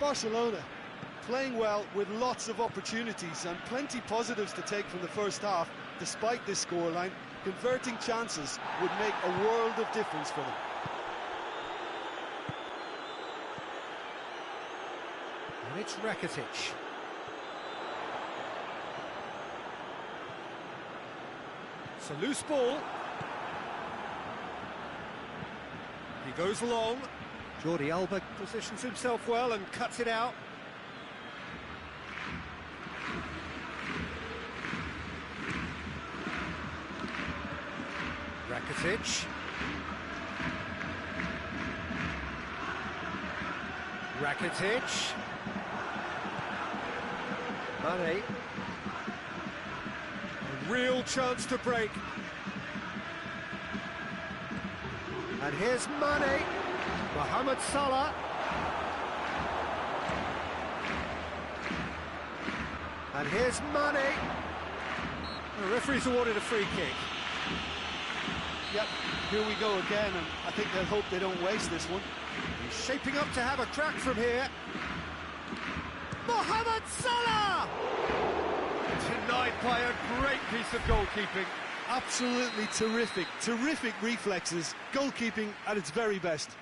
Barcelona playing well with lots of opportunities and plenty positives to take from the first half. Despite this scoreline, converting chances would make a world of difference for them. And it's Rakitic. It's a loose ball. He goes long. Jordi Alba positions himself well and cuts it out. Rakitic. Rakitic. Mane. A real chance to break. And here's Mane. Mohamed Salah. And here's Mane. The referee's awarded a free kick. Yep, here we go again, and I think they'll hope they don't waste this one. He's shaping up to have a crack from here. Mohamed Salah! Denied by a great piece of goalkeeping. Absolutely terrific, terrific reflexes, goalkeeping at its very best.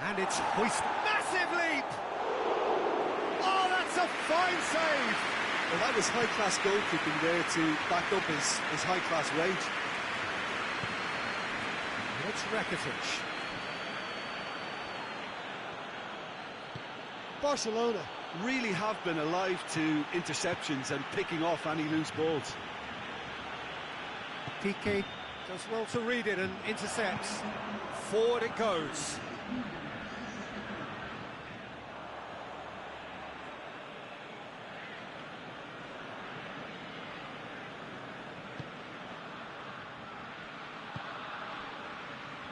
And it's hoist. Massive leap! Oh, that's a fine save! Well, that was high-class goalkeeping there to back up his high-class rage. It's Rakitic. Barcelona really have been alive to interceptions and picking off any loose balls. Piqué does well to read it and intercepts. Forward it goes.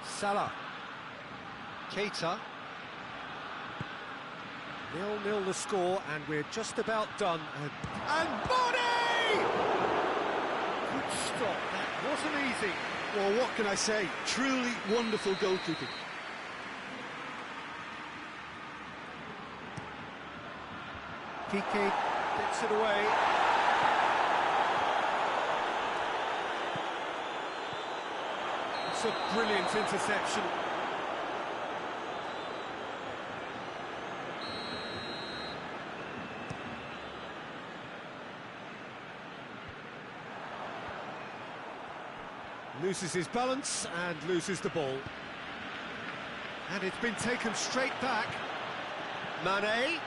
Salah. Keita. 0-0 the score, and we're just about done. And Body! Good stop, that wasn't easy. Well, what can I say? Truly wonderful goalkeeping. Piqué gets it away. It's a brilliant interception. Loses his balance and loses the ball. And it's been taken straight back. Mane.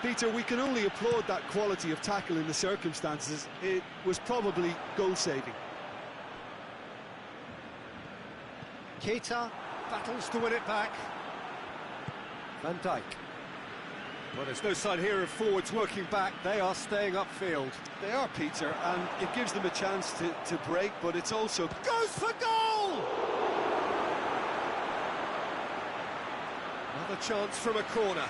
Peter, we can only applaud that quality of tackle in the circumstances. It was probably goal-saving. Keita battles to win it back. Van Dijk. Well, there's no sign here of forwards working back. They are staying upfield. They are, Peter, and it gives them a chance to break, but it's also... Goes for goal! Another chance from a corner.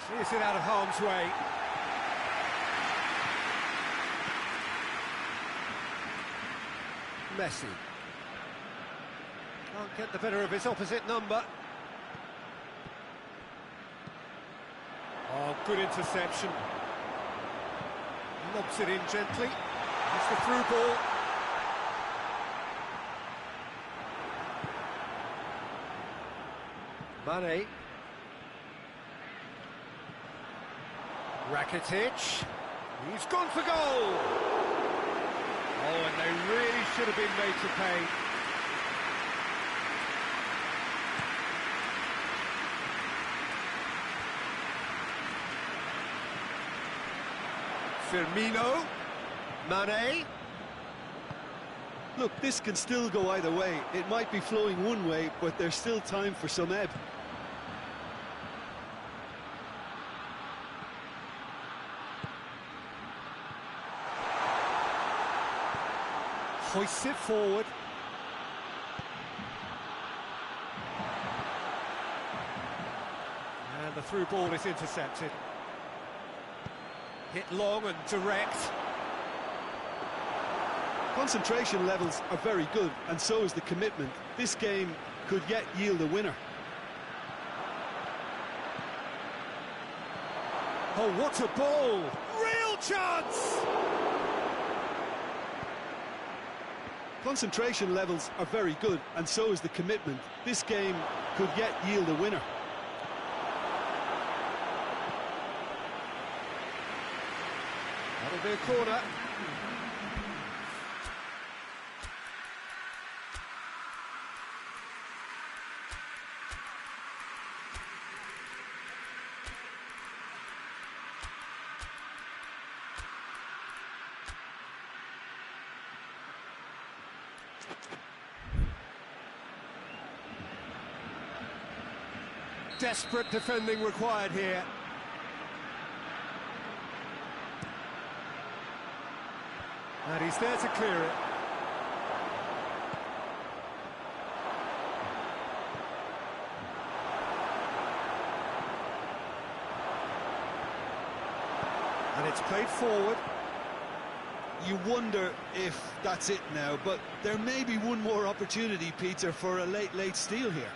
Clears it out of harm's way. Messi. Can't get the better of his opposite number. Oh, good interception. Lobs it in gently. It's the through ball. Mane. Rakitic. He's gone for goal. Oh, and they really should have been made to pay. Firmino. Mane. Look, this can still go either way. It might be flowing one way, but there's still time for some ebb. Hoists it forward. And the through ball is intercepted. Hit long and direct. Concentration levels are very good, and so is the commitment. This game could yet yield a winner. Oh, what a ball! Real chance! Concentration levels are very good, and so is the commitment. This game could yet yield a winner. That'll be a corner. Desperate defending required here. And he's there to clear it. And it's played forward. You wonder if that's it now, but there may be one more opportunity, Peter, for a late steal here.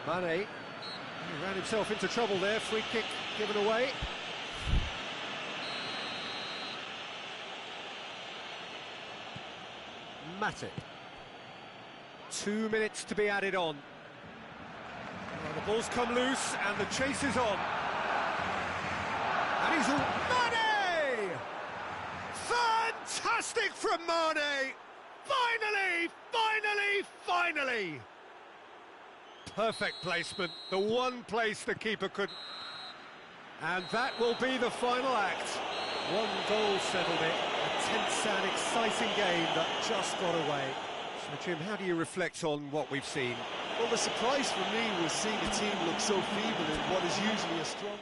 Mane, he ran himself into trouble there, free kick given away. Macth. 2 minutes to be added on. Well, the ball's come loose and the chase is on. And he's all... Mane! Fantastic from Mane! Finally! Perfect placement, the one place the keeper couldn't. And that will be the final act. One goal settled it, a tense and exciting game that just got away. So, Jim, how do you reflect on what we've seen? Well, the surprise for me was seeing a team look so feeble in what is usually a strong...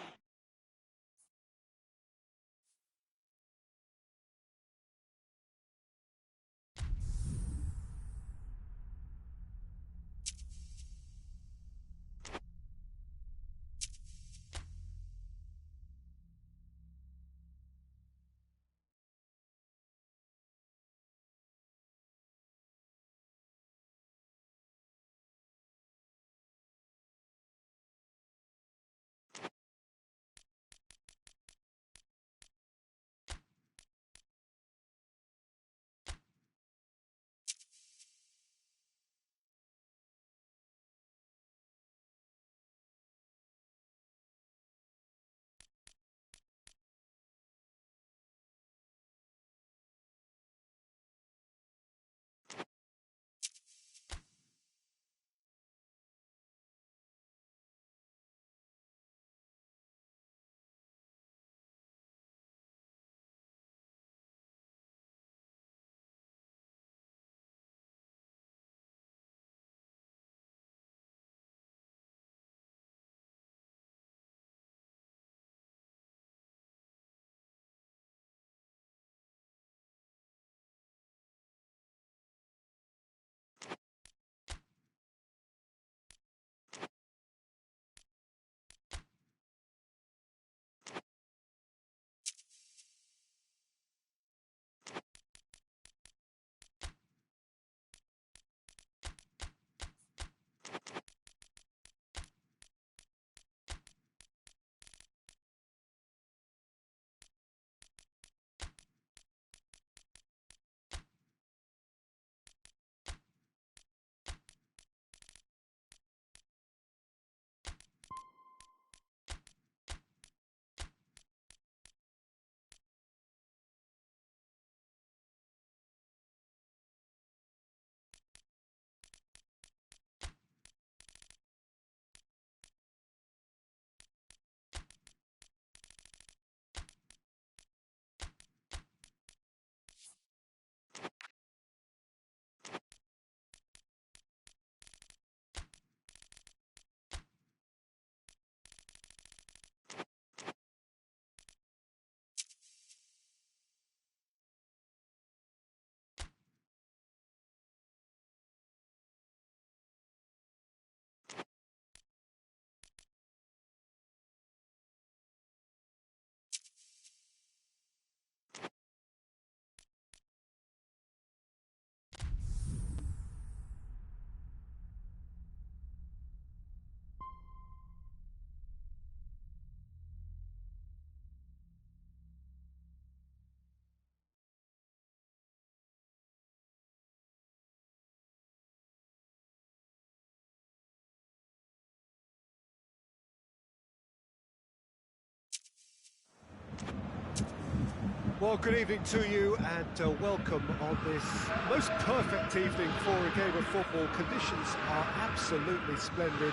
Well, good evening to you and welcome on this most perfect evening for a game of football. Conditions are absolutely splendid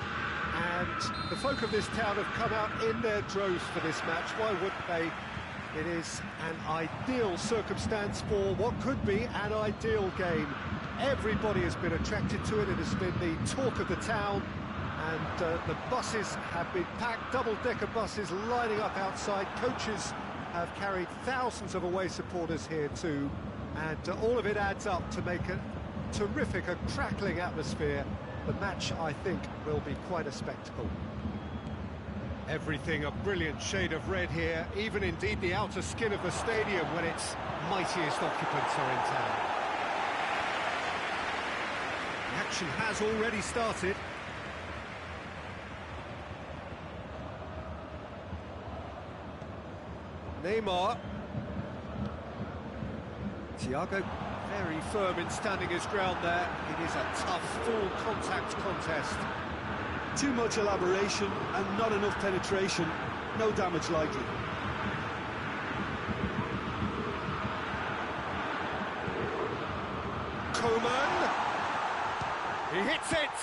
and the folk of this town have come out in their droves for this match. Why wouldn't they? It is an ideal circumstance for what could be an ideal game. Everybody has been attracted to it. It has been the talk of the town and the buses have been packed, double-decker buses lining up outside. Coaches have carried thousands of away supporters here too, and all of it adds up to make a terrific, a crackling atmosphere. The match, I think, will be quite a spectacle. Everything a brilliant shade of red here, even indeed the outer skin of the stadium when its mightiest occupants are in town. The action has already started. Neymar. Thiago, very firm in standing his ground there. It is a tough, full contact contest. Too much elaboration and not enough penetration. No damage likely. Coman. He hits it.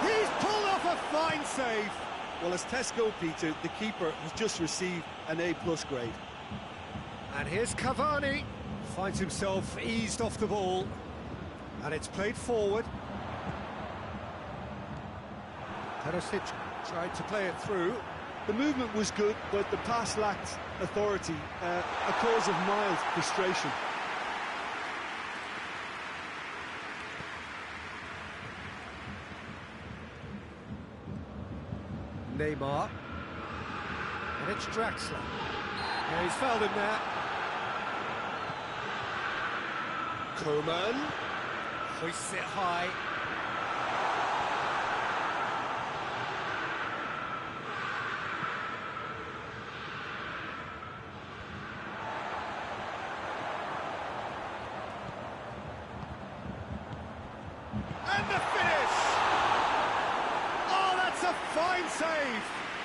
He's pulled off a fine save. Well, as tests go, Peter, the keeper has just received an A+ grade. And here's Cavani. Finds himself eased off the ball. And it's played forward. Perisic tried to play it through. The movement was good, but the pass lacked authority, a cause of mild frustration. Neymar. And it's Draxler. Yeah, he's fouled him there. Coman. Hoists it high. And the finish! Oh, that's a fine save!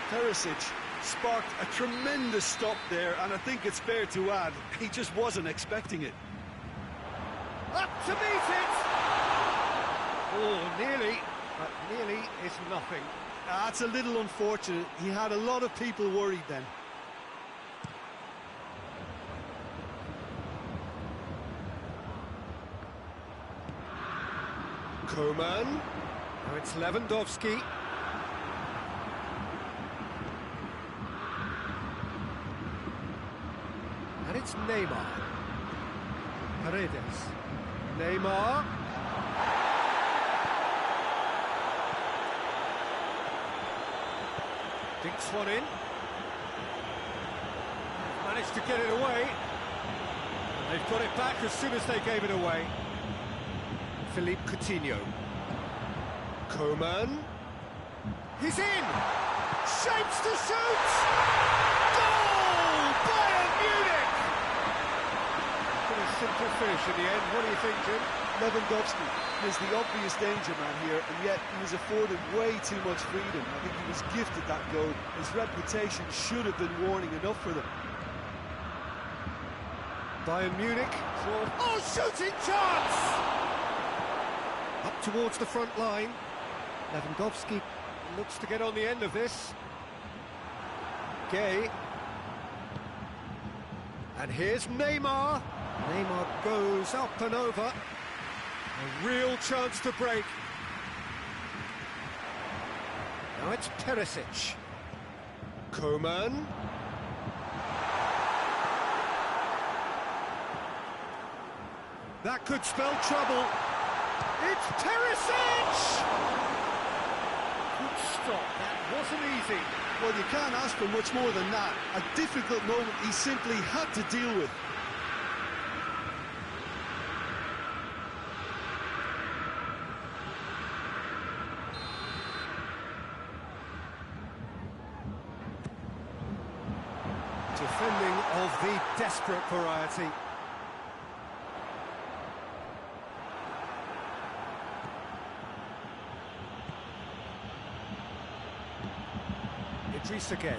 Perisic sparked a tremendous stop there, and I think it's fair to add, he just wasn't expecting it. Up to meet it! Oh, nearly, but nearly is nothing. That's a little unfortunate. He had a lot of people worried then. Coman. Now it's Lewandowski. And it's Neymar. Paredes. Neymar. Dinks one in. Managed to get it away. And they've got it back as soon as they gave it away. Philippe Coutinho. Coman. He's in! Shapes to shoot! Goal! Bayern Munich! Pretty simple finish in the end. What do you think, Jim? Lewandowski is the obvious danger man here, and yet he was afforded way too much freedom. I think he was gifted that goal. His reputation should have been warning enough for them. Bayern Munich. Oh, shooting chance! Up towards the front line. Lewandowski looks to get on the end of this. Gay. And here's Neymar. Neymar goes up and over. A real chance to break. Now it's Perisic. Coman. That could spell trouble. It's Perisic! Good stop, that wasn't easy. Well, you can't ask for much more than that. A difficult moment he simply had to deal with. Defending of the desperate variety. Gay.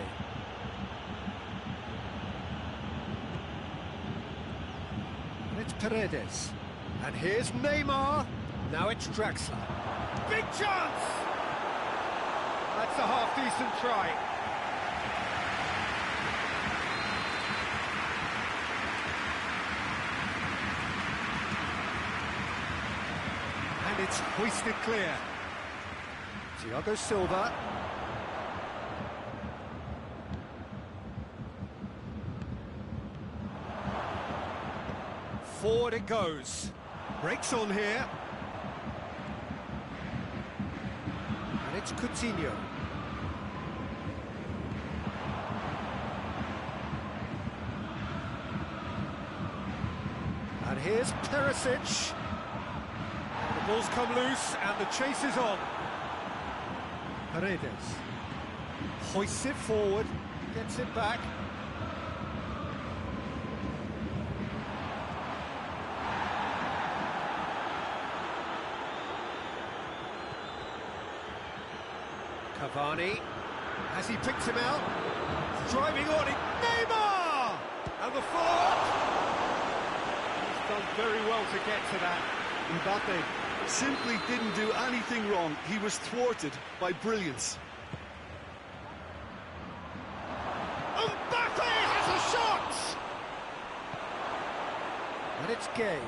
Paredes. And here's Neymar. Now it's Draxler. Big chance! That's a half-decent try. And it's hoisted clear. Thiago Silva. Forward it goes. Breaks on here. And it's Coutinho. And here's Perisic. The ball's come loose and the chase is on. Paredes. Hoists it forward. Gets it back. Cavani, has he picked him out? Driving on it, Neymar! And the forward! He's done very well to get to that. Mbappe simply didn't do anything wrong. He was thwarted by brilliance. Mbappe has a shot! And it's Gay.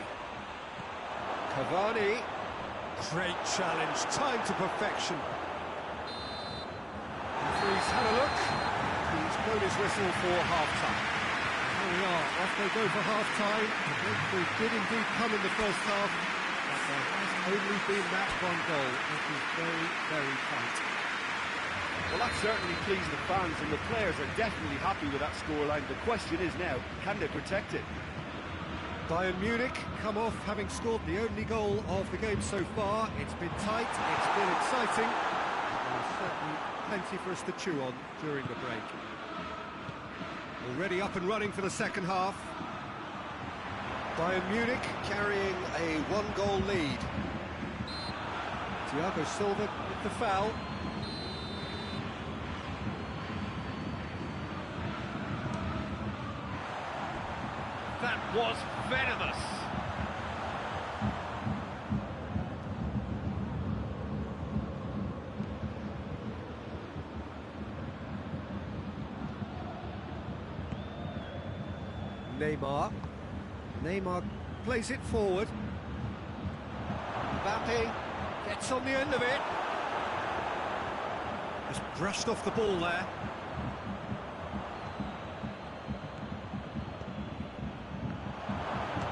Cavani. Great challenge, time to perfection. He's had a look. He's blown his whistle for half-time. Here we are, off they go for half-time. The breakthrough did indeed come in the first half, but there has only been that one goal. It is very, very tight. Well, that certainly pleased the fans, and the players are definitely happy with that scoreline. The question is now, can they protect it? Bayern Munich come off having scored the only goal of the game so far. It's been tight, it's been exciting. There's certainly plenty for us to chew on during the break. Already up and running for the second half. Bayern Munich carrying a one-goal lead. Thiago Silva with the foul. That was venomous. Neymar plays it forward. Mbappe gets on the end of it. Just brushed off the ball there.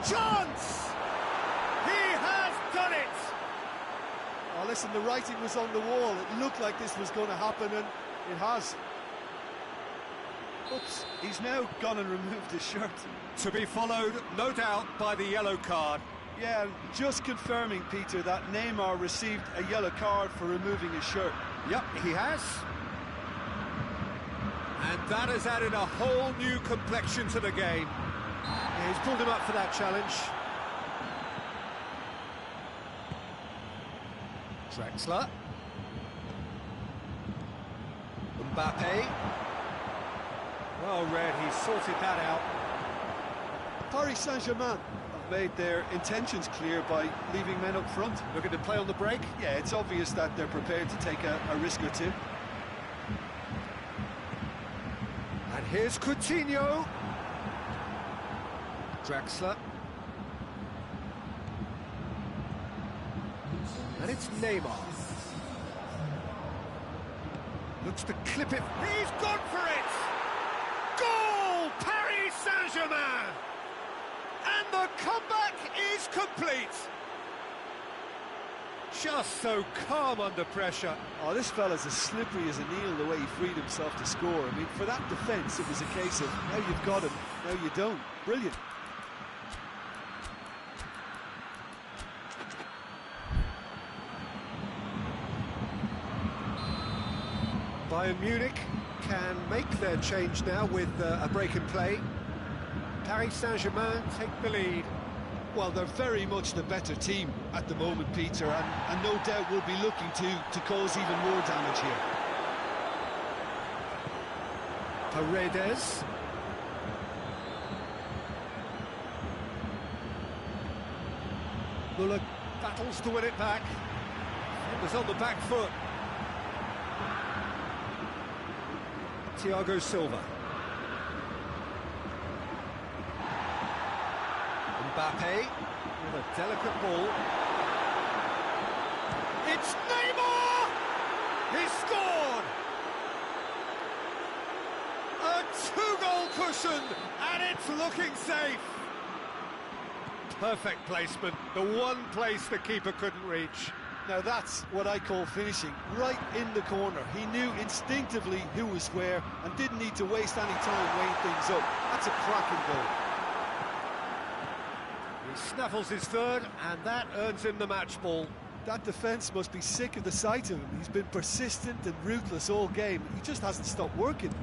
Chance! He has done it! Oh, listen, the writing was on the wall. It looked like this was going to happen, and it has. Oops, he's now gone and removed his shirt. To be followed, no doubt, by the yellow card. Yeah, just confirming, Peter, that Neymar received a yellow card for removing his shirt. Yep, he has. And that has added a whole new complexion to the game. Yeah, he's pulled him up for that challenge. Draxler. Mbappe. Well read, he's sorted that out. Paris Saint-Germain have made their intentions clear by leaving men up front. Looking to play on the break? Yeah, it's obvious that they're prepared to take a risk or two. And here's Coutinho. Draxler. And it's Neymar. Looks to clip it. He's gone for it! Goal! Paris Saint-Germain! And the comeback is complete. Just so calm under pressure. Oh, this fella's as slippery as an eel the way he freed himself to score. I mean, for that defence, it was a case of, now you've got him, now you don't. Brilliant. Bayern Munich can make their change now with a break in play. Paris Saint-Germain take the lead. Well, they're very much the better team at the moment, Peter, and no doubt will be looking to cause even more damage here. Paredes. Muller battles to win it back. It was on the back foot. Thiago Silva. Mbappe with a delicate ball. It's Neymar! He scored! A two-goal cushion, and it's looking safe. Perfect placement, the one place the keeper couldn't reach. Now that's what I call finishing, right in the corner. He knew instinctively who was where and didn't need to waste any time weighing things up. That's a cracking goal. He snaffles his third, and that earns him the match ball. That defence must be sick of the sight of him. He's been persistent and ruthless all game. He just hasn't stopped working.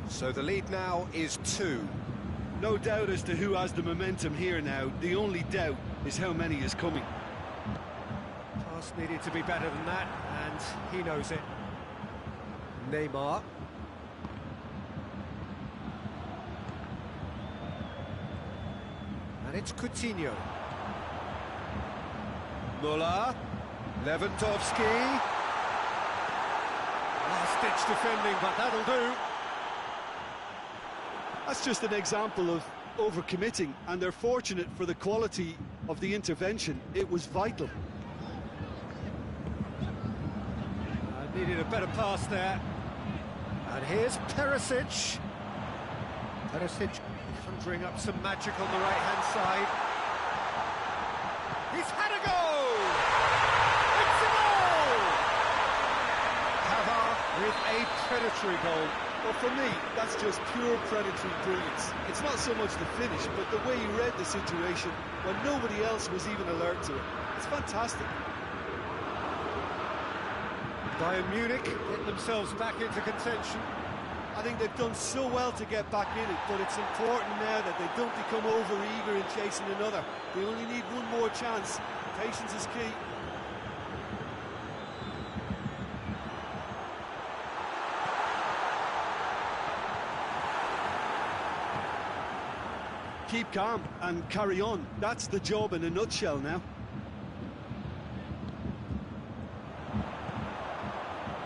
So the lead now is 2. No doubt as to who has the momentum here now. The only doubt is how many is coming. Pass needed to be better than that, and he knows it. Neymar. And it's Coutinho. Muller. Lewandowski. Last-ditch defending, but that'll do. That's just an example of overcommitting, and they're fortunate for the quality of the intervention. It was vital. Needed a better pass there. And here's Perisic. Perisic conjuring up some magic on the right-hand side. He's had a goal! It's a goal! Pavard with a predatory goal. Well, for me, that's just pure predatory brilliance. It's not so much the finish, but the way he read the situation when nobody else was even alert to it. It's fantastic. Bayern Munich get themselves back into contention. I think they've done so well to get back in it, but it's important now that they don't become over-eager in chasing another. They only need one more chance. Patience is key. Keep calm and carry on. That's the job in a nutshell now.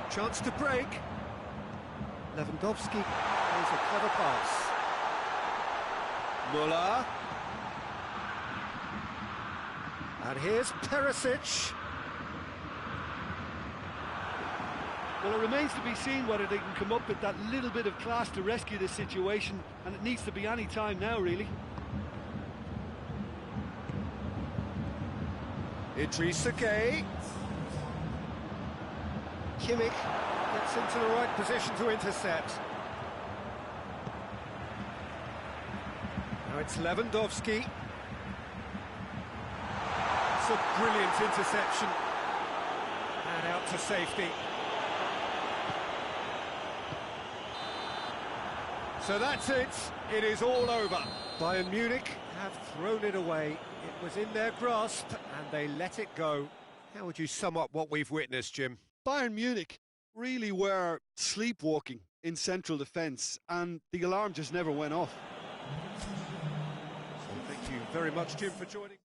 Chance to break. Lewandowski plays a clever pass. Muller. And here's Perisic. Well, it remains to be seen whether they can come up with that little bit of class to rescue this situation, and it needs to be any time now, really. Idrissa Gueye. Kimmich gets into the right position to intercept. Now it's Lewandowski. It's a brilliant interception. And out to safety. So that's it. It is all over. Bayern Munich have thrown it away. It was in their grasp, and they let it go. How would you sum up what we've witnessed, Jim? Bayern Munich really were sleepwalking in central defence, and the alarm just never went off. So thank you very much, Jim, for joining.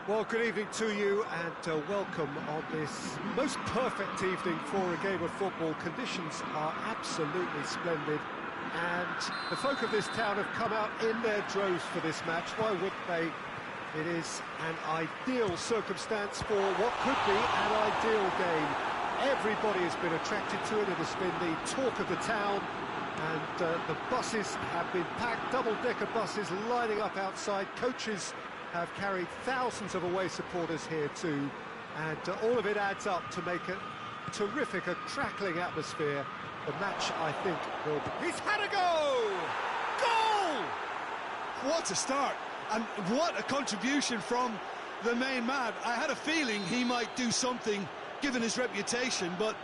Well, good evening to you and welcome on this most perfect evening for a game of football. Conditions are absolutely splendid and the folk of this town have come out in their droves for this match. Why wouldn't they? It is an ideal circumstance for what could be an ideal game. Everybody has been attracted to it. It has been the talk of the town and the buses have been packed, double-decker buses lining up outside. Coaches have carried thousands of away supporters here too, and all of it adds up to make a terrific, a crackling atmosphere. The match, I think, will be... He's had a go! Goal! What a start, and what a contribution from the main man. I had a feeling he might do something, given his reputation, but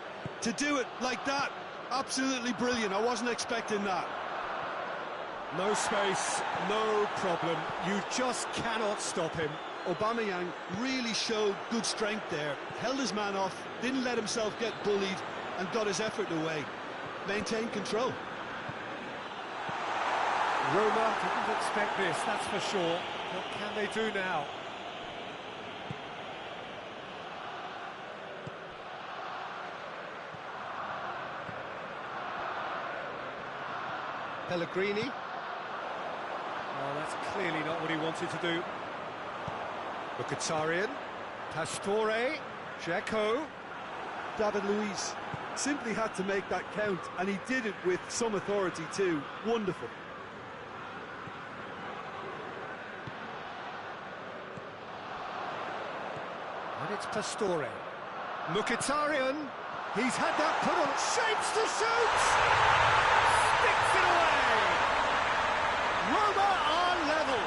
to do it like that, absolutely brilliant. I wasn't expecting that. No space, no problem. You just cannot stop him. Aubameyang really showed good strength there. Held his man off, didn't let himself get bullied, and got his effort away. Maintained control. Roma didn't expect this, that's for sure. What can they do now? Pellegrini. Oh, that's clearly not what he wanted to do. Mkhitaryan, Pastore, Dzeko. David Luiz simply had to make that count, and he did it with some authority too. Wonderful. And it's Pastore. Mkhitaryan, he's had that put on, shapes to shoot! Sticks it away! Roma are level!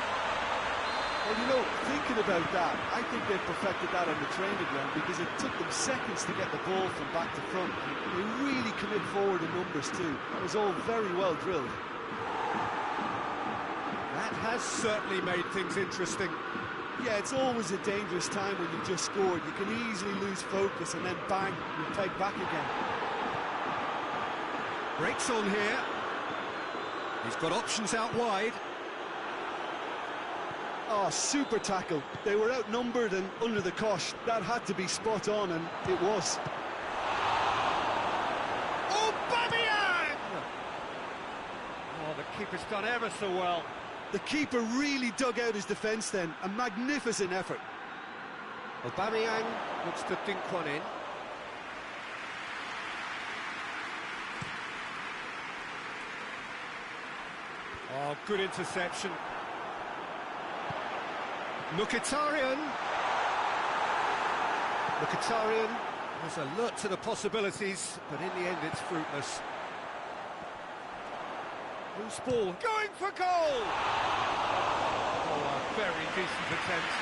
Well, you know, thinking about that, I think they've perfected that on the training ground because it took them seconds to get the ball from back to front. They really commit forward in numbers too. That was all very well drilled. That has certainly made things interesting. Yeah, it's always a dangerous time when you've just scored. You can easily lose focus and then bang, you're pegged back again. Breaks on here. He's got options out wide. Oh, super tackle. They were outnumbered and under the cosh. That had to be spot on, and it was. Aubameyang! Oh, the keeper's done ever so well. The keeper really dug out his defence then. A magnificent effort. Aubameyang looks to dink one in. Oh, good interception. Mkhitaryan was alert to the possibilities, but in the end it's fruitless. Loose ball, going for goal! Oh, a very decent attempt.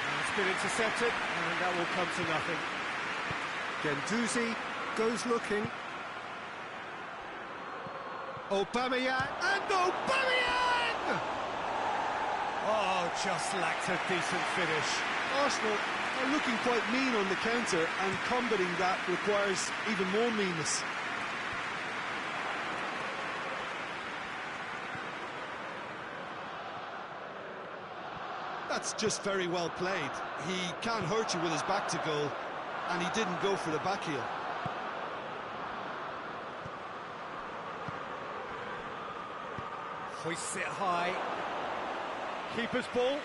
And it's been intercepted, and that will come to nothing. Guendouzi goes looking. Aubameyang, and Aubameyang! Oh, just lacked a decent finish. Arsenal are looking quite mean on the counter, and combating that requires even more meanness. That's just very well played. He can't hurt you with his back to goal, and he didn't go for the back heel. Hoists it high. Keeper's ball.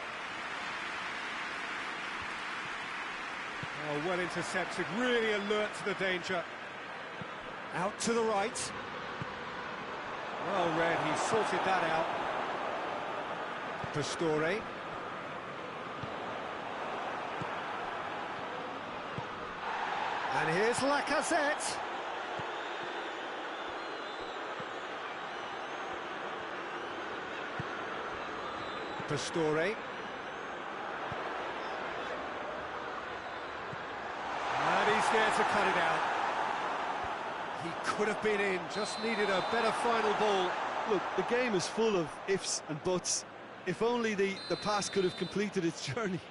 Oh, well intercepted, really alert to the danger. Out to the right. Well read, he sorted that out. Pastore. And here's Lacazette. Pastore. And he's there to cut it out. He could have been in, just needed a better final ball. Look, the game is full of ifs and buts. If only the pass could have completed its journey.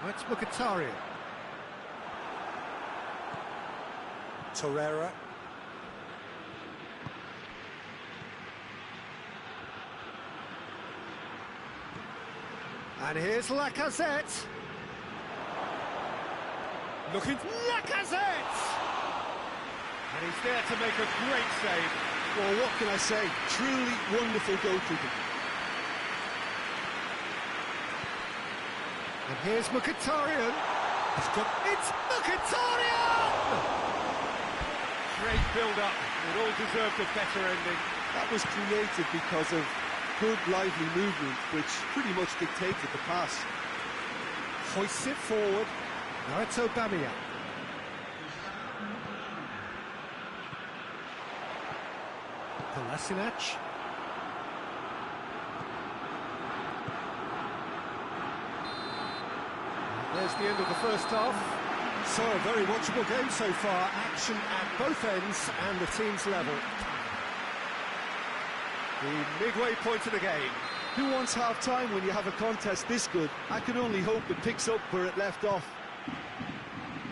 It's Mkhitaryan. Torreira. And here's Lacazette. Looking, Lacazette! And he's there to make a great save. Well, what can I say? Truly wonderful goalkeeping. And here's Mkhitaryan. It's Mkhitaryan! Great build-up. It all deserved a better ending. That was created because of good, lively movement, which pretty much dictated the pass. Hoists it forward. Now it's Aubameyang. Kolasinac. There's the end of the first half. So a very watchable game so far. Action at both ends and the team's level. The midway point of the game. Who wants half-time when you have a contest this good? I can only hope it picks up where it left off.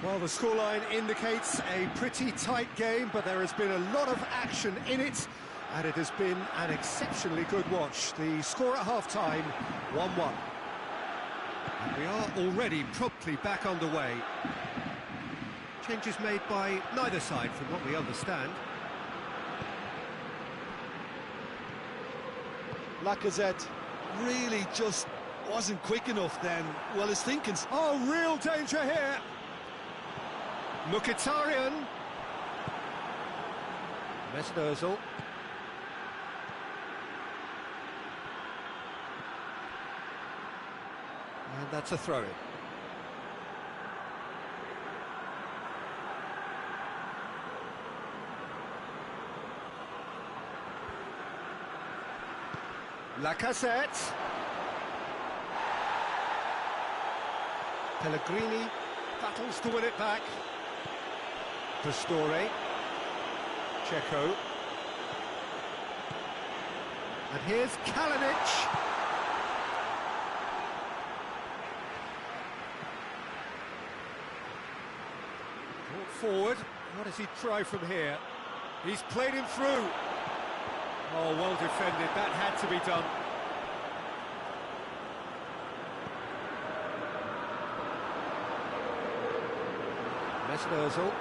Well, the scoreline indicates a pretty tight game, but there has been a lot of action in it, and it has been an exceptionally good watch. The score at half-time, 1-1. And we are already promptly back underway. Changes made by neither side, from what we understand. Lacazette really just wasn't quick enough then. Well, his thinking's... Oh, real danger here! Mkhitaryan. Mesut Ozil. And that's a throw-in. Lacazette. Pellegrini battles to win it back. Pastore. Checo. And here's Kalinic. Brought forward. What does he try from here? He's played him through. Oh, well defended. That had to be done. Mesut Ozil.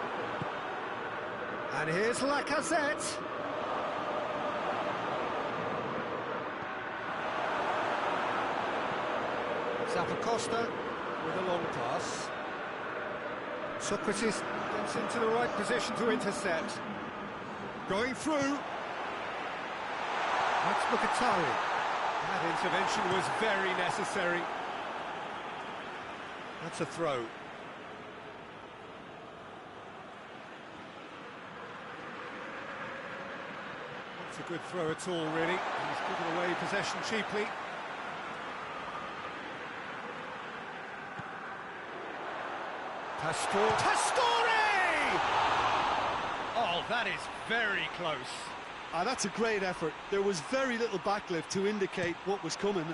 And here's Lacazette. Zappacosta with a long pass. Socrates gets into the right position to intercept. Going through. That's Mkhitaryan. That intervention was very necessary. That's a throw. It's a good throw at all, really. He's given away possession cheaply. Pastore! Oh, that is very close. Ah, that's a great effort. There was very little backlift to indicate what was coming.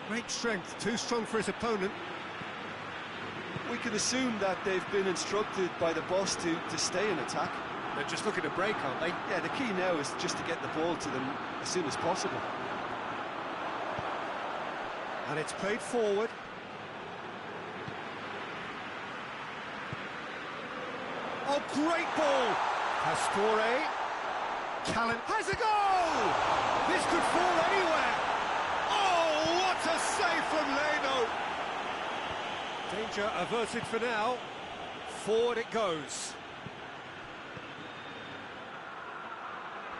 Great strength, too strong for his opponent. We could assume that they've been instructed by the boss to stay in attack. They're just looking to break, aren't they? Yeah, the key now is just to get the ball to them as soon as possible. And it's played forward. Oh, great ball! Pastore. Callan has a goal! This could fall anywhere! Oh, what a save from Leno! Danger averted for now. Forward it goes.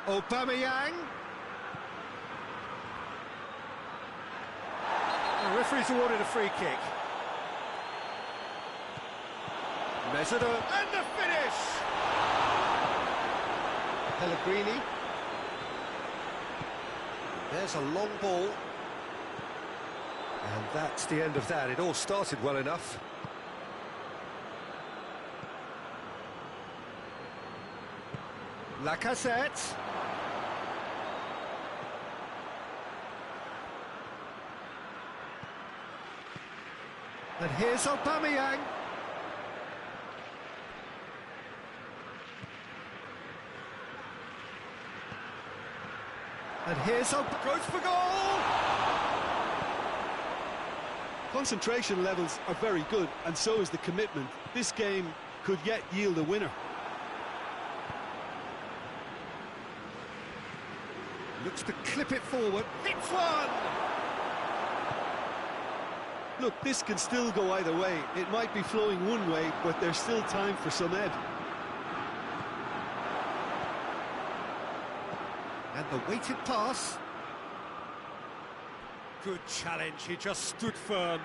Aubameyang. The referee's awarded a free kick. Mesut and the finish! Pellegrini. There's a long ball. And that's the end of that. It all started well enough. Lacazette. And here's Aubameyang. And here's goes for goal! Concentration levels are very good, and so is the commitment. This game could yet yield a winner. Looks to clip it forward. Hits one! Look, this can still go either way. It might be flowing one way, but there's still time for some ebb. And the weighted pass. Good challenge, he just stood firm.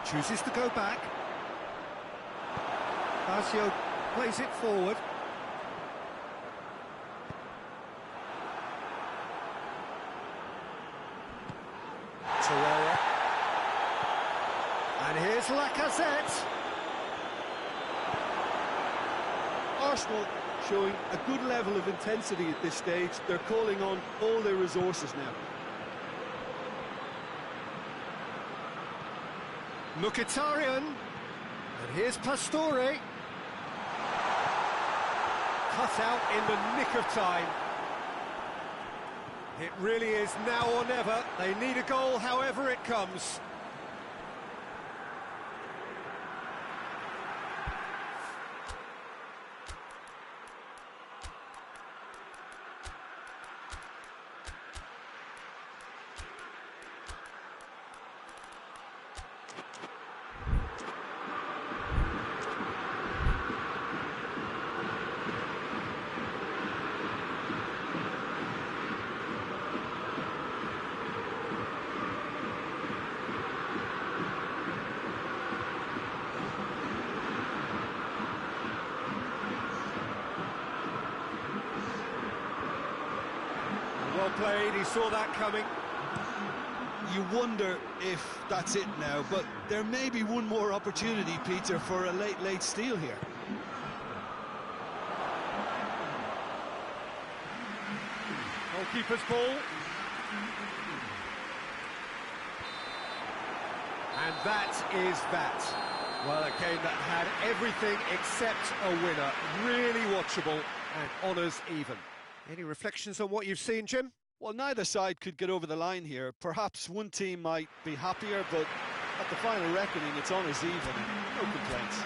Chooses to go back. Basio plays it forward. Torreira. And here's Lacazette. Arsenal showing a good level of intensity at this stage. They're calling on all their resources now. Mkhitaryan, and here's Pastore. Cut out in the nick of time. It really is now or never. They need a goal however it comes. Well played, he saw that coming. You wonder if that's it now, but there may be one more opportunity, Peter, for a late steal here. Goalkeeper's ball. And that is that. Well, a game that had everything except a winner. Really watchable and honours even. Any reflections on what you've seen, Jim? Well, neither side could get over the line here. Perhaps one team might be happier, but at the final reckoning, it's honours even. No complaints.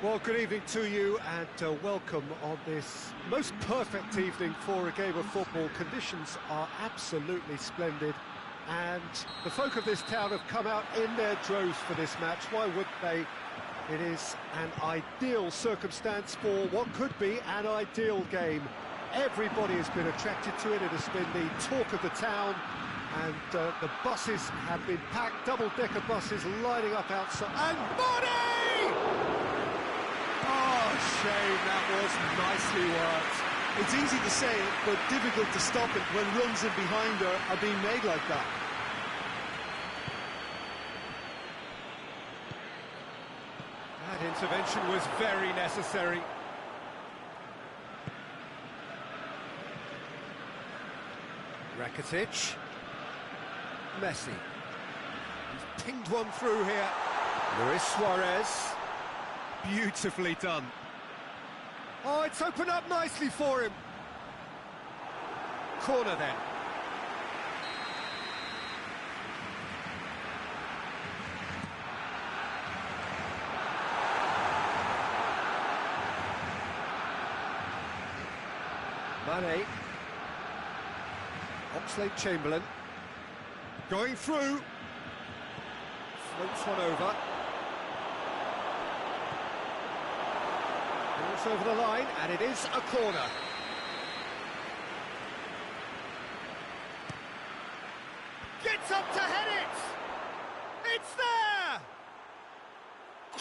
Well, good evening to you and welcome on this most perfect evening for a game of football. Conditions are absolutely splendid and the folk of this town have come out in their droves for this match. Why wouldn't they? It is an ideal circumstance for what could be an ideal game. Everybody has been attracted to it. It has been the talk of the town, and the buses have been packed, double-decker buses lining up outside. And money! Oh, shame, that was nicely worked. It's easy to say it, but difficult to stop it when runs in behind are being made like that. That intervention was very necessary. Rakitic. Messi. He's pinged one through here. Luis Suarez. Beautifully done. Oh, it's opened up nicely for him. Corner then. Mane. Oxlade-Chamberlain. Going through. Floats one over. Balls over the line, and it is a corner. Gets up to head it! It's there!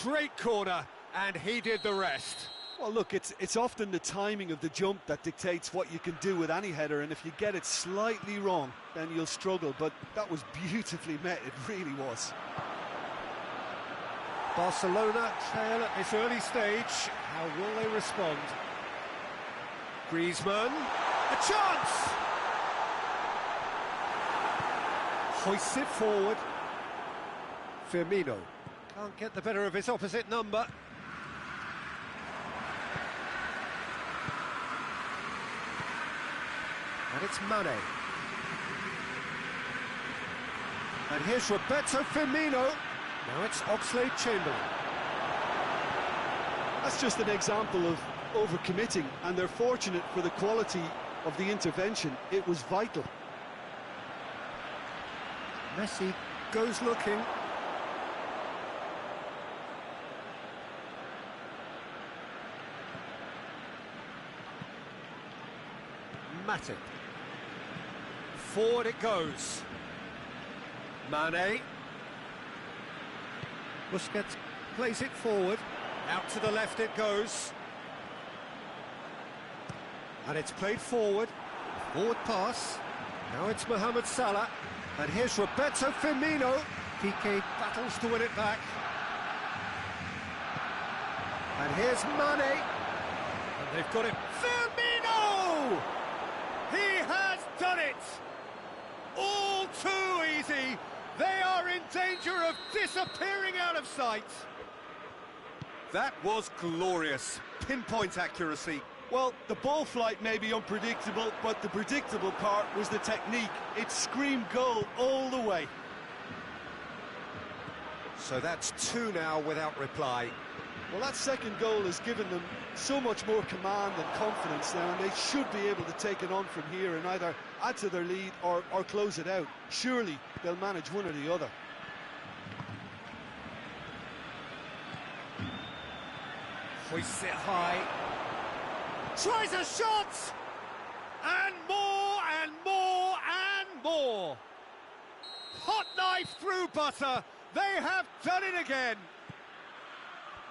Great corner, and he did the rest. Well, look, it's often the timing of the jump that dictates what you can do with any header, and if you get it slightly wrong, then you'll struggle, but that was beautifully met, it really was. Barcelona trail at this early stage. How will they respond? Griezmann, a chance! Hoists it forward. Firmino can't get the better of his opposite number. And it's Mane. And here's Roberto Firmino. Now it's Oxlade-Chamberlain. That's just an example of overcommitting, and they're fortunate for the quality of the intervention. It was vital. Messi goes looking. Matip. Forward it goes. Mane. Busquets plays it forward. Out to the left it goes. And it's played forward. Forward pass. Now it's Mohamed Salah. And here's Roberto Firmino. Piqué battles to win it back. And here's Mane. And they've got it. Firmino! He has done it! All too easy. They are in danger of disappearing out of sight. That was glorious. Pinpoint accuracy. Well, the ball flight may be unpredictable, but the predictable part was the technique. It screamed goal all the way. So that's two now without reply. Well, that second goal has given them so much more command and confidence now, and they should be able to take it on from here and either add to their lead or close it out. Surely they'll manage one or the other. Hoists it high. Tries a shot! And more and more and more! Hot knife through butter. They have done it again.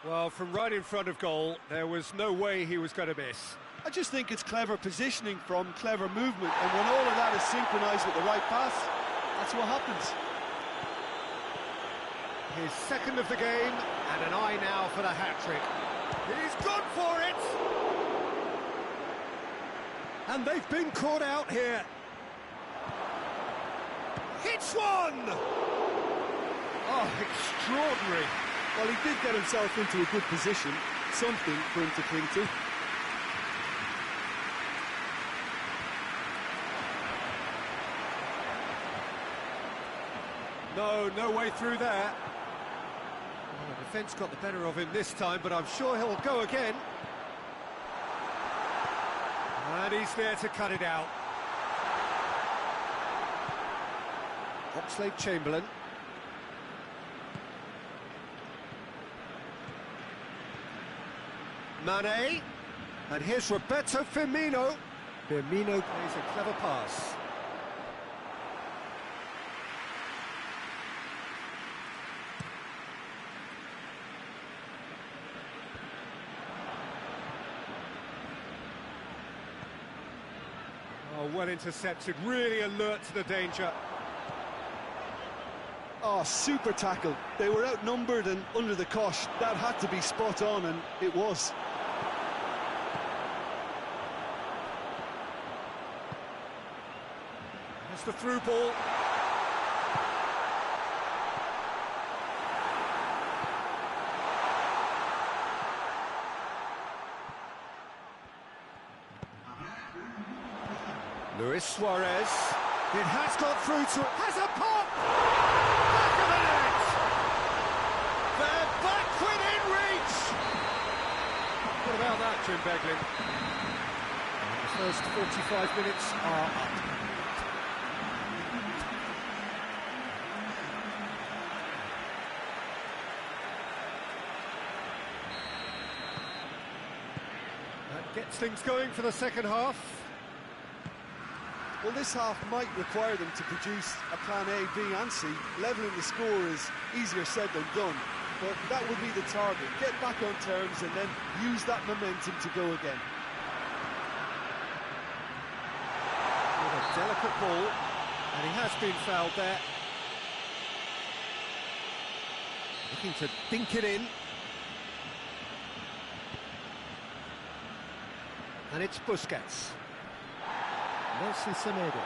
Well, from right in front of goal, there was no way he was going to miss. I just think it's clever positioning from clever movement, and when all of that is synchronised with the right pass, that's what happens. His second of the game, and an eye now for the hat-trick. He's gone for it! And they've been caught out here. Hits one! Oh, extraordinary. Well, he did get himself into a good position, something for him to cling to. No way through there. The defence got the better of him this time, but I'm sure he'll go again. And he's there to cut it out. Oxlade-Chamberlain. Mane. And here's Roberto Firmino. Firmino plays a clever pass. Oh, well intercepted, really alert to the danger. Oh, super tackle. They were outnumbered and under the cosh. That had to be spot on, and it was. That's the through ball. Luis Suarez. It has got through to... has a pop! Back of the net! They're back within reach! What about that, Jim Beglin? And the first 45 minutes are up. That gets things going for the second half. Well, this half might require them to produce a plan A, B and C. Levelling the score is easier said than done, but that would be the target. Get back on terms and then use that momentum to go again. With a delicate ball, and he has been fouled there. Looking to dink it in. And it's Busquets. Nelson Semedo.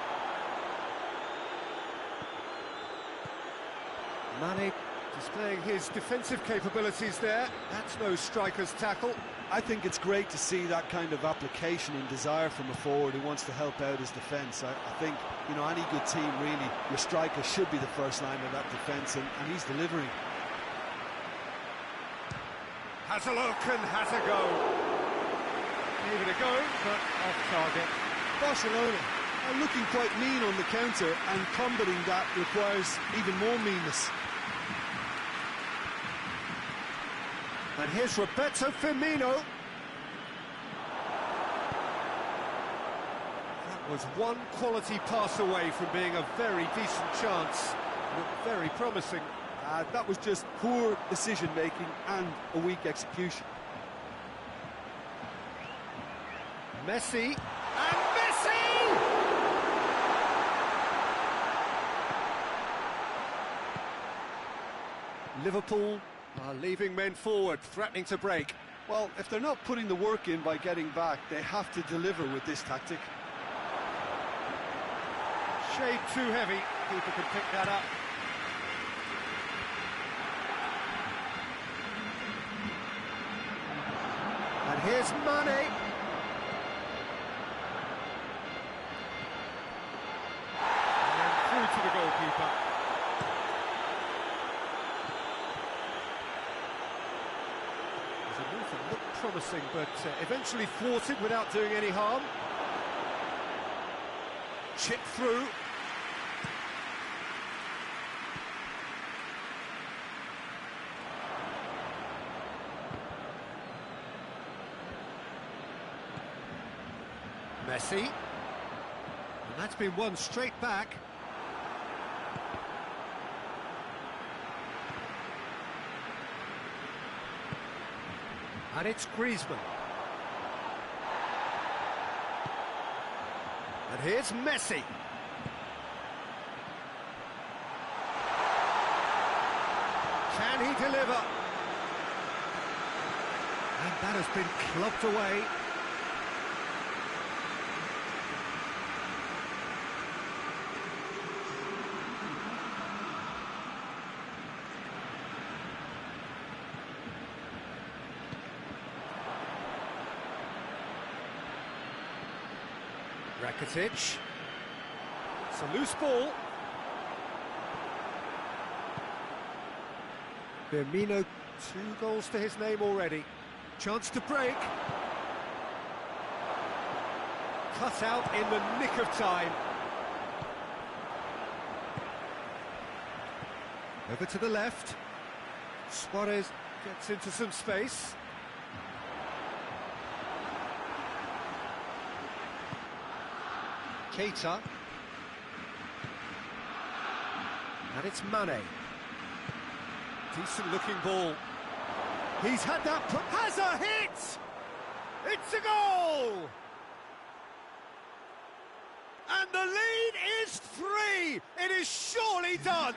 Mane displaying his defensive capabilities there. That's no striker's tackle. I think it's great to see that kind of application and desire from a forward who wants to help out his defence. I think, you know, any good team, really, your striker should be the first line of that defence, and he's delivering. Has a look and has a go. Gave it a go, but off target. Barcelona are looking quite mean on the counter, and combating that requires even more meanness. And here's Roberto Firmino. That was one quality pass away from being a very decent chance. Looked very promising. That was just poor decision-making and a weak execution. Messi. And Messi! Liverpool are leaving men forward, threatening to break. Well, if they're not putting the work in by getting back, they have to deliver with this tactic. Shade too heavy. Keeper can pick that up. And here's Mane. To the goalkeeper. There's a move that looked promising, but eventually thwarted without doing any harm. Chip through. Messi. And that's been won straight back. And it's Griezmann. And here's Messi. Can he deliver? And that has been clubbed away. Rakitic. It's a loose ball. Firmino, 2 goals to his name already. Chance to break. Cut out in the nick of time. Over to the left. Suarez gets into some space. Keita. And it's Mane. Decent looking ball. He's had that, has a hit! It's a goal! And the lead is 3! It is surely done!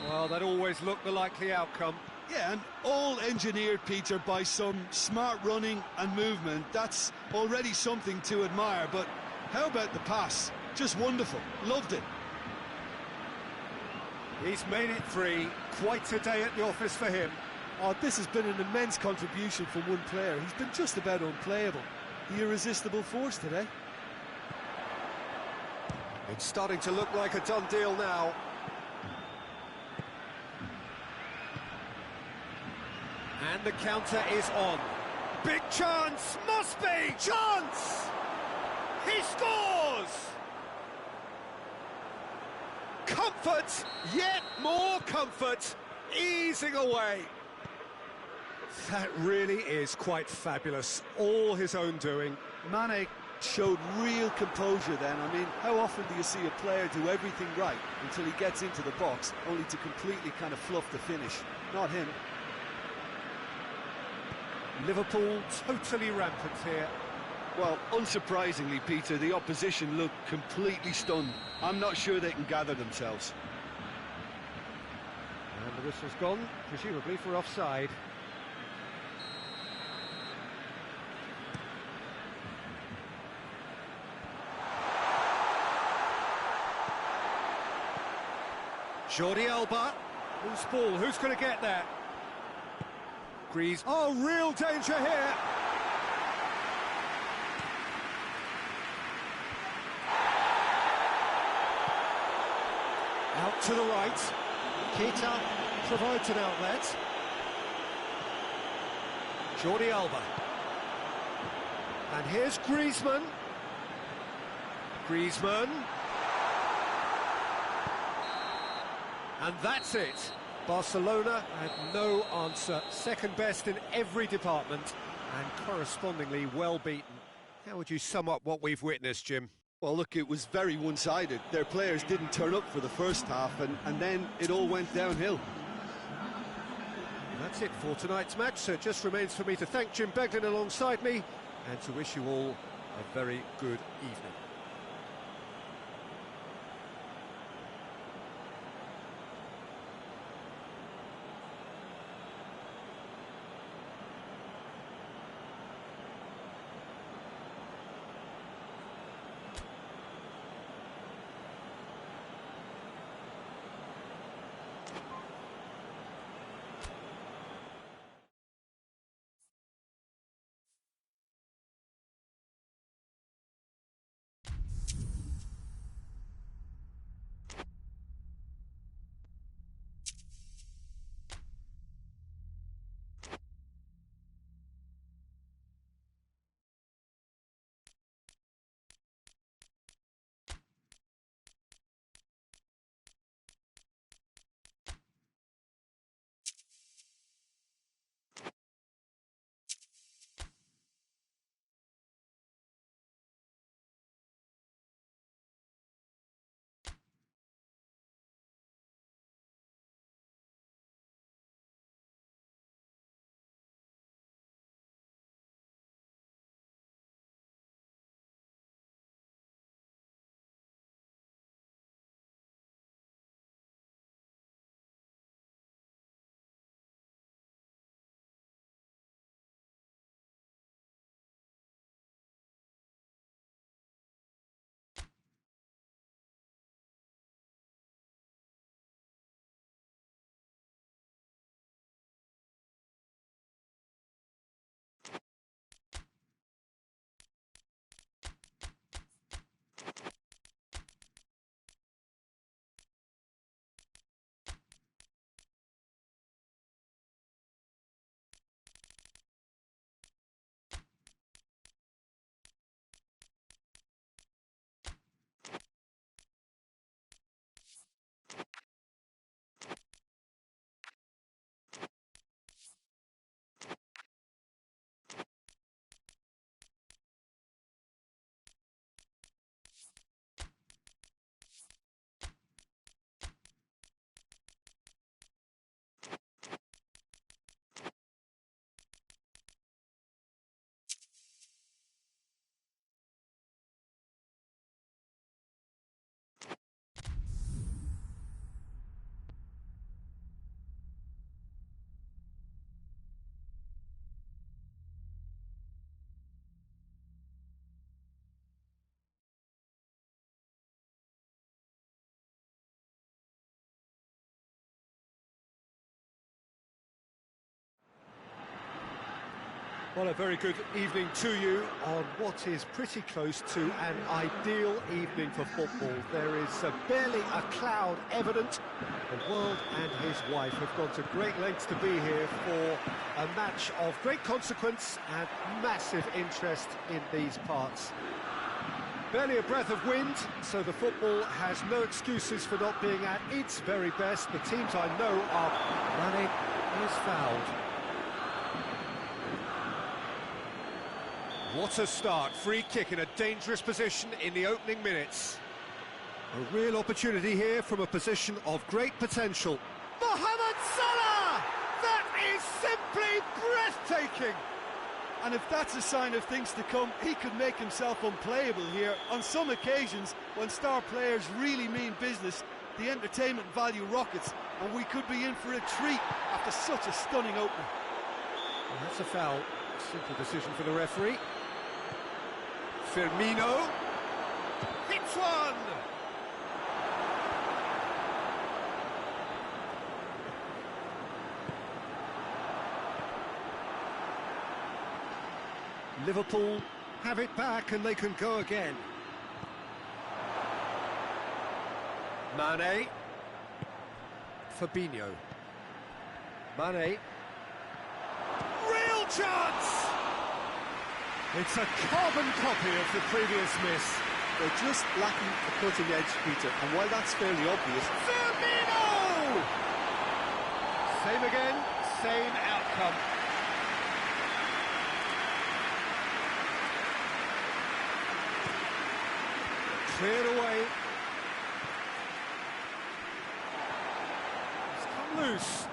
Well, that always looked the likely outcome. Yeah, and all engineered, Peter, by some smart running and movement. That's already something to admire, but how about the pass? Just wonderful. Loved it. He's made it 3. Quite a day at the office for him. Oh, this has been an immense contribution from one player. He's been just about unplayable. The irresistible force today. It's starting to look like a done deal now. And the counter is on. Big chance! Must be! Chance! He scores! Comfort! Yet more comfort! Easing away. That really is quite fabulous. All his own doing. Mane showed real composure then. I mean, how often do you see a player do everything right until he gets into the box, only to completely kind of fluff the finish? Not him. Liverpool totally rampant here. Well, unsurprisingly, Peter, the opposition look completely stunned. I'm not sure they can gather themselves. And the whistle's gone, presumably for offside. Jordi Alba. Who's ball? Who's going to get there? Grease. Oh, real danger here. Out to the right. Keita provides an outlet. Jordi Alba. And here's Griezmann. Griezmann. And that's it. Barcelona had no answer. Second best in every department and correspondingly well beaten. How would you sum up what we've witnessed, Jim? Well, look, it was very one-sided. Their players didn't turn up for the first half, and then it all went downhill. That's it for tonight's match, so it just remains for me to thank Jim Beglin alongside me and to wish you all a very good evening. Well, a very good evening to you on what is pretty close to an ideal evening for football. There is barely a cloud evident. The world and his wife have gone to great lengths to be here for a match of great consequence and massive interest in these parts. Barely a breath of wind, so the football has no excuses for not being at its very best. The teams I know are... Mane is fouled. What a start, free kick in a dangerous position in the opening minutes. A real opportunity here from a position of great potential. Mohamed Salah! That is simply breathtaking! And if that's a sign of things to come, he could make himself unplayable here. On some occasions, when star players really mean business, the entertainment value rockets, and we could be in for a treat after such a stunning opener. Well, that's a foul. Simple decision for the referee. Firmino hits one! Liverpool have it back and they can go again. Mane. Fabinho. Mane. Real chance! It's a carbon copy of the previous miss. They're just lacking the cutting edge, Peter, and while that's fairly obvious... Firmino! Same again, same outcome. Cleared away. It's come loose.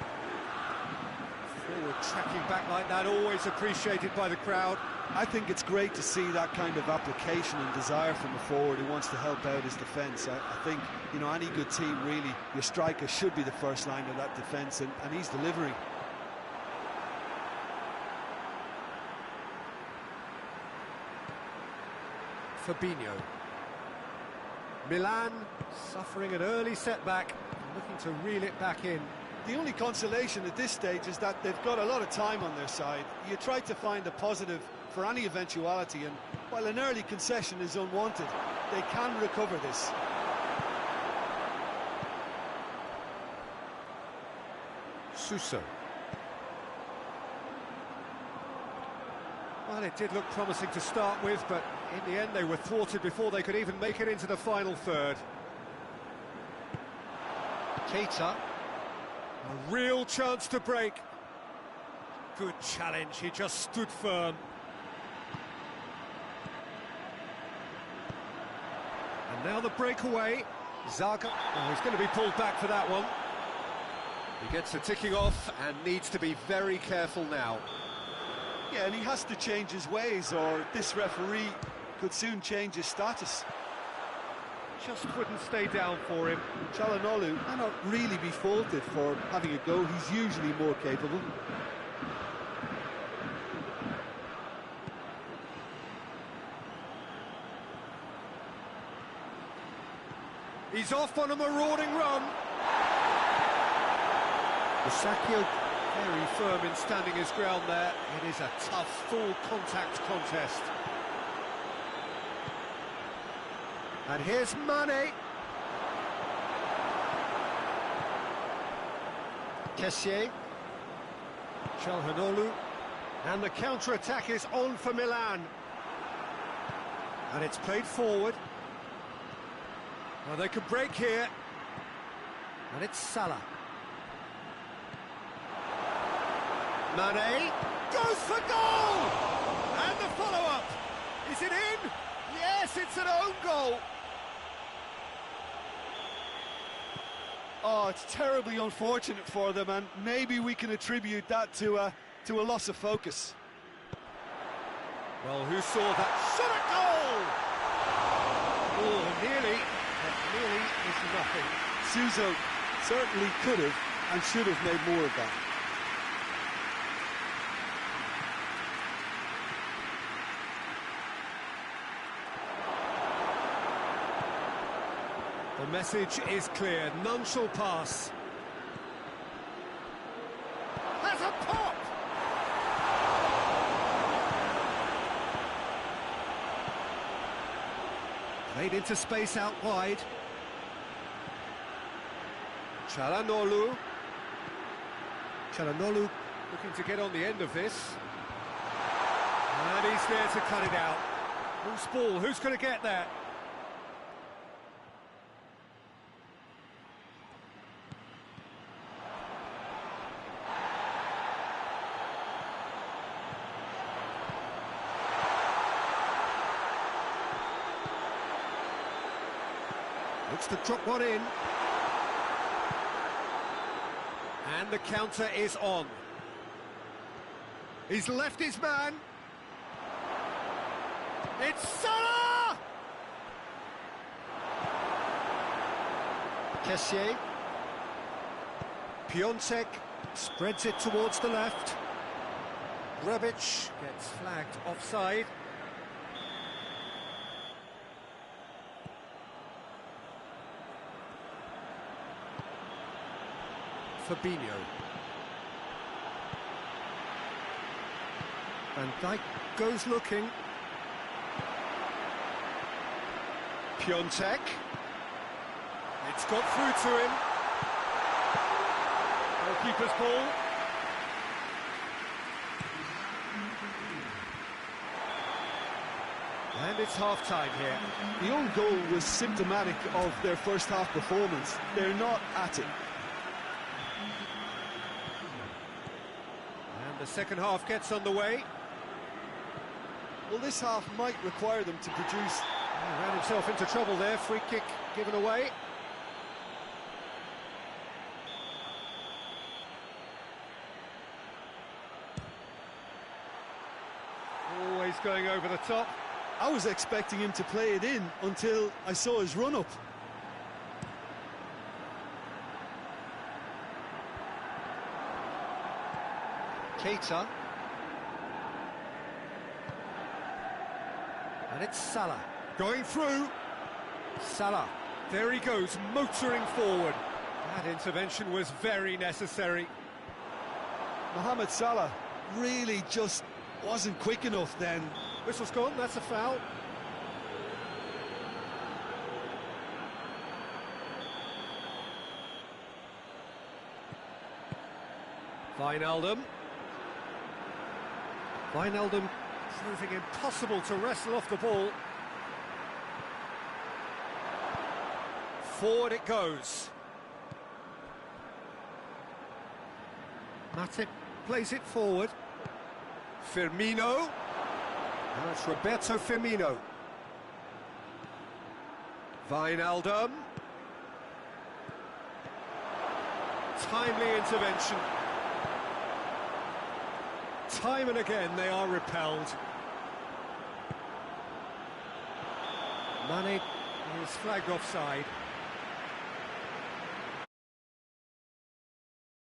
Forward tracking back like that, always appreciated by the crowd. I think it's great to see that kind of application and desire from a forward who wants to help out his defence. I think, you know, any good team, really, your striker should be the first line of that defence, and he's delivering. Fabinho. Milan suffering an early setback, looking to reel it back in. The only consolation at this stage is that they've got a lot of time on their side. You try to find a positive for any eventuality, and while an early concession is unwanted, they can recover this. Suso. Well, it did look promising to start with, but in the end they were thwarted before they could even make it into the final third. Keita. A real chance to break. Good challenge, he just stood firm. And now the breakaway. Zaga, oh, he's going to be pulled back for that one. He gets the ticking off and needs to be very careful now. Yeah, and he has to change his ways, or this referee could soon change his status. Just wouldn't stay down for him. Çalhanoğlu cannot really be faulted for having a go. He's usually more capable. He's off on a marauding run. Sakio very firm in standing his ground there. It is a tough, full contact contest. And here's Mane. Kessié. Çalhanoğlu. And the counter-attack is on for Milan. And it's played forward. Well, they could break here. And it's Salah. Mane goes for goal! And the follow-up. Is it in? Yes, it's an own goal. Oh, it's terribly unfortunate for them, and maybe we can attribute that to a loss of focus. Well, who saw that? Shot at goal! Oh, nearly. That nearly is nothing. Suso certainly could have and should have made more of that. The message is clear, none shall pass. Has a pop! Played into space out wide. Çalhanoğlu looking to get on the end of this. And he's there to cut it out. Who's ball? Who's going to get that? Looks to drop one in. And the counter is on. He's left his man. It's Salah! Kessié. Piontek spreads it towards the left. Rebic gets flagged offside. Fabinho. Van Dijk goes looking. Piontek. It's got through to him. Goalkeeper's ball. And it's half-time here. The own goal was symptomatic of their first half performance. They're not at it. And the second half gets underway. Well, this half might require them to produce. He ran himself into trouble there. Free kick given away. Always going over the top. I was expecting him to play it in until I saw his run-up. Keita. And it's Salah. Going through. Salah. There he goes, motoring forward. That intervention was very necessary. Mohamed Salah really just wasn't quick enough then. Whistle's gone, that's a foul. Wijnaldum proving impossible to wrestle off the ball. Forward it goes. Matip plays it forward. Firmino. Now it's Roberto Firmino. Wijnaldum. Timely intervention. Time and again they are repelled. Mane is flagged offside.